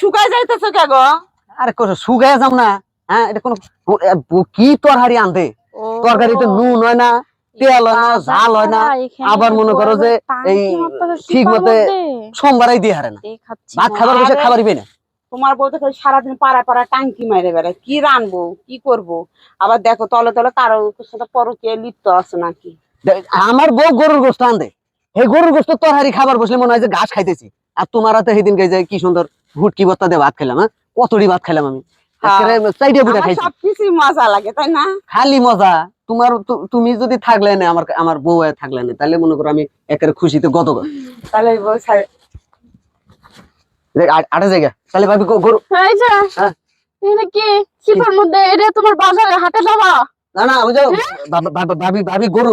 শুকায় যাইতেছে কে গো? আরে কোথাও শুকায় যাম না। হ্যাঁ, এটা কোন কি তরকারি আনতে? তরকারিতে নুন হয় না, তেল হয় না, ঝাল হয় না। আবার মনে করো যে এই ঠিক মতো সোমবারই দিয়ে হারে না। ভাত খাবার বসে খাবারই না। তোমার বউ তো সারাদিন পাড়ায় পাড়ায় টাঙ্কি মারে বেড়ায়, কি রানবো কি করবো? আবার দেখো তলে তলে কারো সাথে পরকীয়ায় লিপ্ত আছে নাকি। আমার বউ গরুর গোস্ত আনতে, এই গরুর গোস্ত তরকারি খাবার বসলে মনে হয় যে ঘাস খাইতেছি। আর তোমার হাতে সেদিন যে কি সুন্দর ভুটকি ভর্তা দিয়ে ভাত খেলাম, হ্যাঁ কতটি ভাত খেলাম আমি। সবকিছু মজা লাগে তাই না? খালি মজা। তোমার তুমি যদি থাকলে না, আমার বউ থাকলে না, তাহলে মনে করো আমি একেবারে খুশিতে গত। তাহলে আটে জায়গা তাহলে ভাবি গরু কি কিসের মধ্যে এটা তোমার বাজারে হাটে যাবা? না না ওই যে ভাবি ভাবি গরু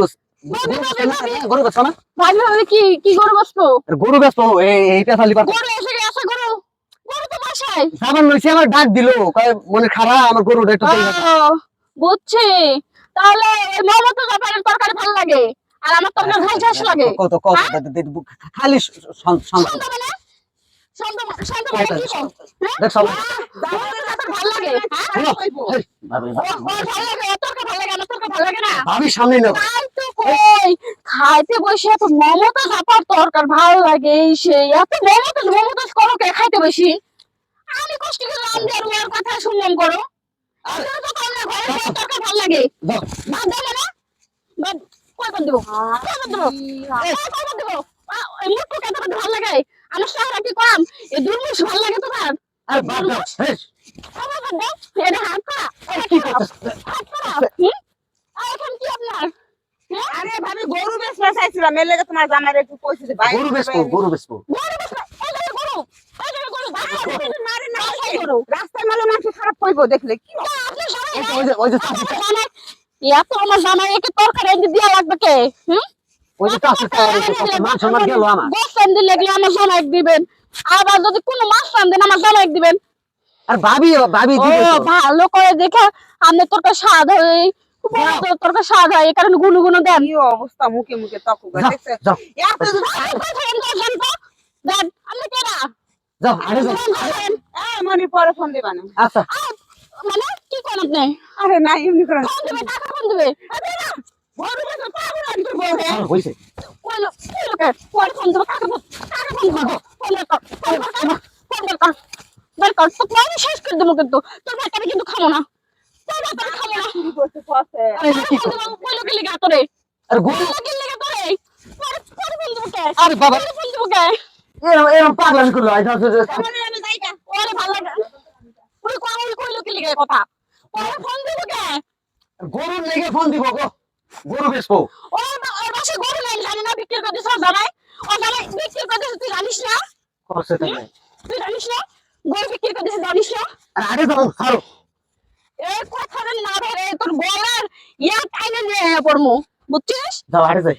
গরু বেচো না? ভাবি ভাবি কি গরু বসতো? গরু বেচো এইটা খালি গরু এসে গেছে, গরু গরু তো বাসায় সাবান লইছে, আমার ডাক দিলো মনে খারাপ আমার গরুটা একটু বুঝছি। তাহলে মমতা জাপানের তরকারি ভালো লাগে আর আমার তরকারি ঝাল ঝাল লাগে। কত কত খালি খাইতে বসে এত মমতা জাপার তরকার ভালো লাগে, সেই এত মমতা মমতা করো কে খাইতে বসি? আমি কষ্ট করে রান্না আর কথা শুনলাম করো। তরকার ভালো লাগে ভাত দেবে না? কয়বার দেবো দেবো মুখ কেটে ভালো লাগে। আমার সারা কি কম এই দুর্মুষ ভালো লাগে তোমার? এটা হাত করা হাত করা এখন কি আপনার? আরে ভাবি গরু বেচতে চাইছিলাম, এর লাগে তোমার জামাইরে একটু কইছি যে ভাই গরু বেচবো গরু বেচবো রাস্তায় মালে মানুষ খারাপ কইবো দেখলে কি এত আমার জামাই একে তরকারি এনে দিয়া লাগবে কে? ওই যে মান সম্মান গেল আমার। গোস্ত এনে লাগলে আমার জামাই দিবেন, আবার যদি কোনো মাছ রান্ধেন আমার জামাই দিবেন। আর ভাবি ভাবি ভালো করে দেখে আপনি তরকারি স্বাদ হয়, তরকারি স্বাদ হয় এই কারণে গুনো গুনো দেন। কি অবস্থা মুখে মুখে তকু দেখছে দেন আপনি কেডা? যাও আরে যাও মনি পরে ফোন দিবা না। আচ্ছা মানে কি কোন আপনি? আরে না এমনি করে ফোন দিবে, টাকা ফোন দিবে। গরু বেচতে পাগল আনতে বলে হইছে কইলো লোকে পরে ফোন দিবে, টাকা ফোন দিবে ফোন কর ফোন কর বের কর তো আমি শেষ করে দেবো, কিন্তু তোর ভাতটা কিন্তু খাবো না, তোর ভাতটা খাবো না। শুরু করতে পারছে আরে কি কইলো কি লাগা তোরে? আর গরু কি লাগা তোরে? পরে ফোন দিবো কে? আরে বাবা ফোন দিবো কে? এরকম পাগলামি করলো আমি যাইতা ওরে ভালো লাগে ওই কইলো কি লাগা কথা, পরে ফোন দিবো কে? গরুর লেগে ফোন দিব গো, গরু বেচবো। ওর বাসে গরু নাই জানি না বিক্রি করে দিছ জানাই, ও জানাই বিক্রি করে দিছ তুই জানিস না? করছে তাই তুই জানিস না গরু বিক্রি করে দিছ জানিস না? আর আরে যাও ছাড়ো এই কথাটা না ধরে তোর গলার ইয়া টাইনে নিয়ে পড়মু, বুঝছিস? যাও আরে যাই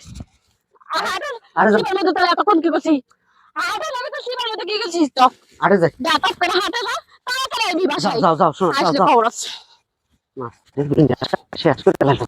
আরে শিবার মধ্যে তাহলে এতক্ষণ কি করছিস? আমি তো শিবার মধ্যে কি করছিস তো? আরে যাই দাঁত করে হাঁটে না তাড়াতাড়ি আইবি বাসায়। যাও যাও শোনো আসলে যাও খবর আছে। শেষ করে ফেলাইলো।